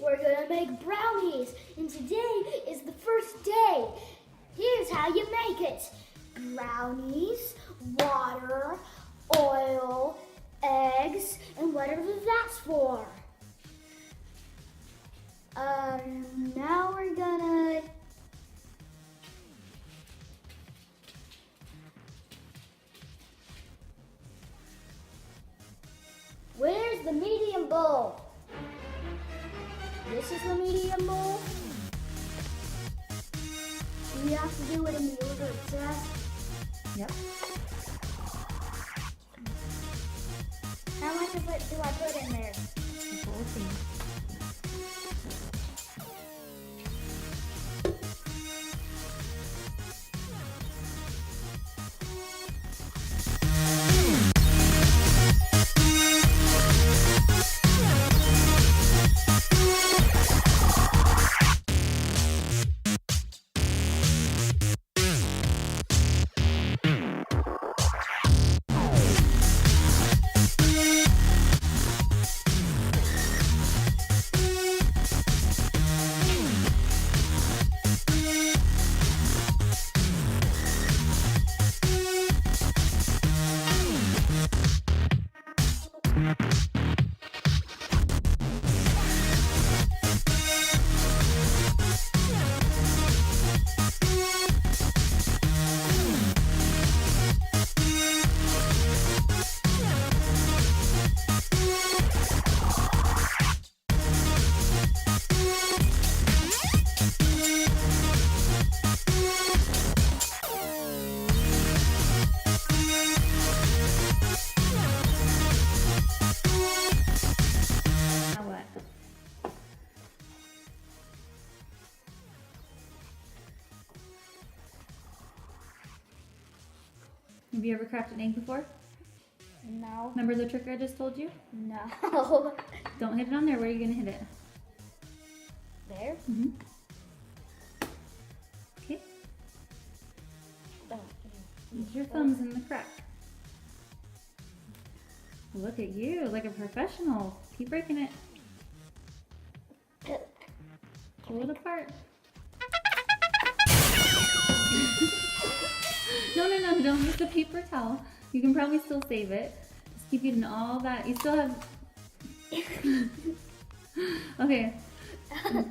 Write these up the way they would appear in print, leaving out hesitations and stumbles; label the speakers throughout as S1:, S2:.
S1: we're gonna make brownies, and today is the first day. Here's how you make it. Brownies, water, oil, eggs, and whatever that's for. Now we're gonna where's the medium bowl? This is the medium bowl. Do we have to do it in the order it says?
S2: Yep.
S1: How much of it do I put in there?
S2: The whole thing. Have you ever cracked an egg before?
S1: No.
S2: Remember the trick I just told you?
S1: No.
S2: Don't hit it on there. Where are you going to hit it?
S1: There?
S2: Mm-hmm. Okay.
S1: Oh,
S2: Use your thumbs in the crack. Look at you, like a professional. Keep breaking it. Pull it apart. No, don't use the paper towel. You can probably still save it. Just keep eating all that. You still have... Okay.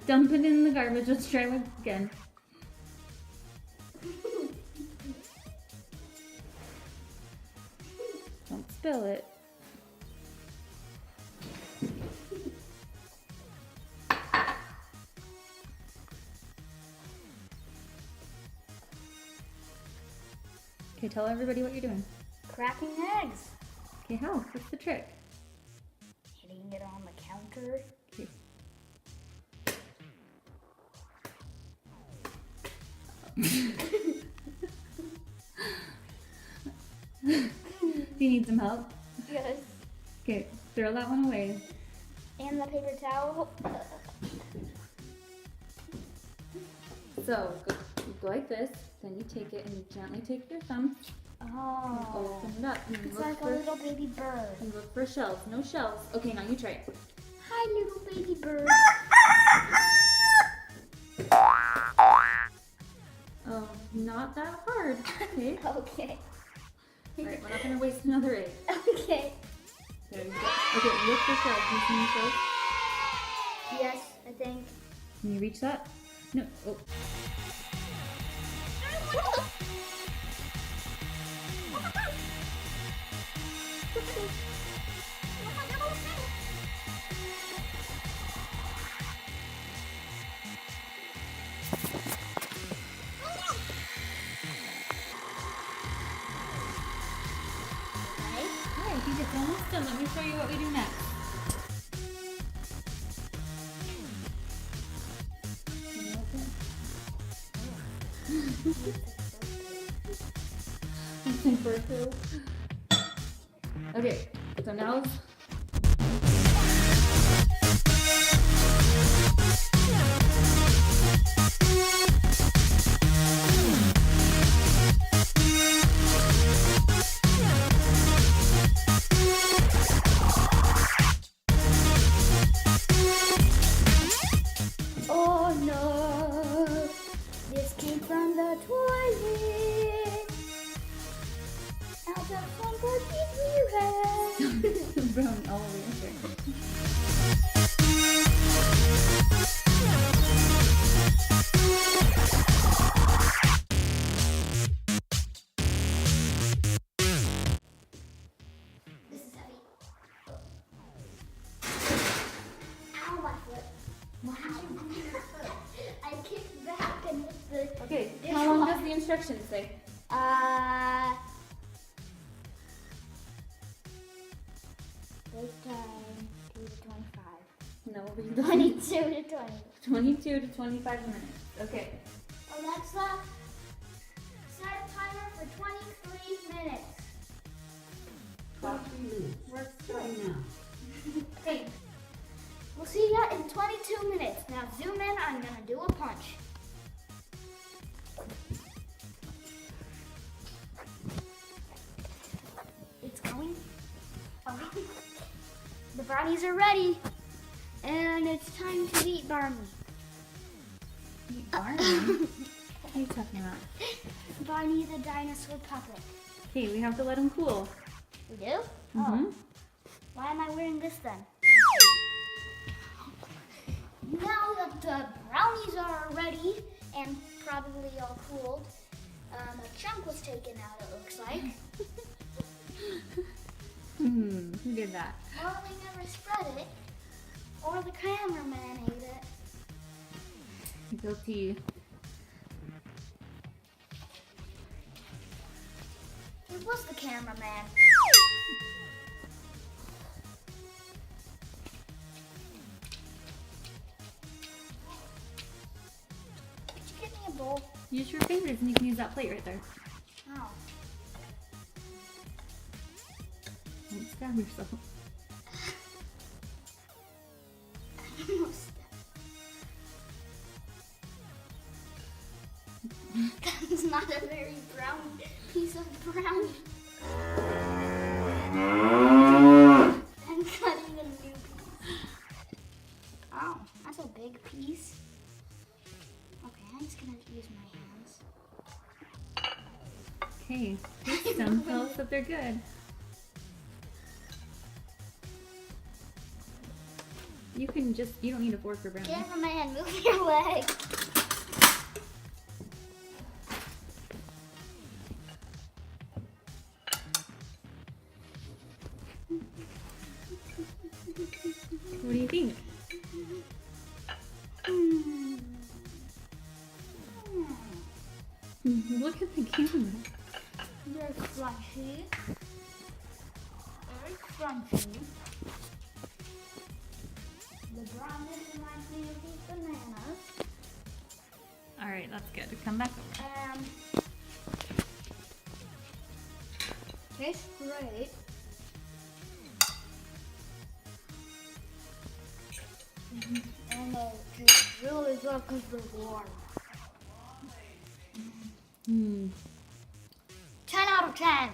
S2: Dump it in the garbage. Let's try it again. Don't spill it. Okay, tell everybody what you're doing.
S1: Cracking eggs.
S2: Okay, how? What's the trick?
S1: Hitting it on the counter.
S2: Okay. Do you need some help?
S1: Yes.
S2: Okay, throw that one away.
S1: And the paper towel.
S2: So, you go like this, then you take it and you gently take your thumb and
S1: Oh.
S2: open it up. And
S1: It's
S2: look
S1: like a
S2: for,
S1: little baby bird.
S2: and look for shells. No shells. Okay, now you try it.
S1: Hi, little baby bird.
S2: Oh, not that hard. Okay.
S1: Okay.
S2: Alright, we're not going to waste another egg.
S1: Okay.
S2: There you go. Okay, look for shells. Do you see any shells?
S1: Yes, I think.
S2: Can you reach that? No. Oh. I think it's almost done. Let me show you what we do next. Okay, so now
S1: This is heavy. Ow, my foot.
S2: Why did you move your foot?
S1: I kicked back and hit the
S2: Okay,
S1: dishwasher.
S2: how long does the instructions say?
S1: Bake time 2 to 25.
S2: No, we
S1: 22 to 20.
S2: 22 to 25 minutes. Okay.
S1: Alexa, set a timer for 23 minutes.
S3: 23 minutes. We're starting now.
S1: Okay. We'll see ya in 22 minutes. Now zoom in, I'm gonna do a punch. It's going. Okay. The brownies are ready. And it's time to eat Barney.
S2: Eat Barney? What are you talking about?
S1: Barney the dinosaur puppet.
S2: Okay, we have to let him cool.
S1: We do?
S2: Mm-hmm.
S1: Oh. Why am I wearing this then? Now that the brownies are ready and probably all cooled, a chunk was taken out, it looks like.
S2: Who did that?
S1: Well, we never spread it, or the cameraman ate it.
S2: Guilty.
S1: It was the cameraman. Could you get me a bowl?
S2: Use your fingers and you can use that plate right there.
S1: Oh.
S2: Don't stab yourself.
S1: That's not a very brown piece of brownie. I'm cutting a new piece. Oh, that's a big piece. Okay, I'm just gonna use my hands.
S2: Okay, taste them. Tell us that they're good. You don't need a fork for brownies.
S1: Cameraman, move your leg.
S2: What do you think? Look at the camera.
S1: They're crunchy. Very crunchy. The brownies remind me of these bananas.
S2: All right, that's good. Come back over.
S1: Tastes great. And they taste really good because they're warm. 10 out of 10.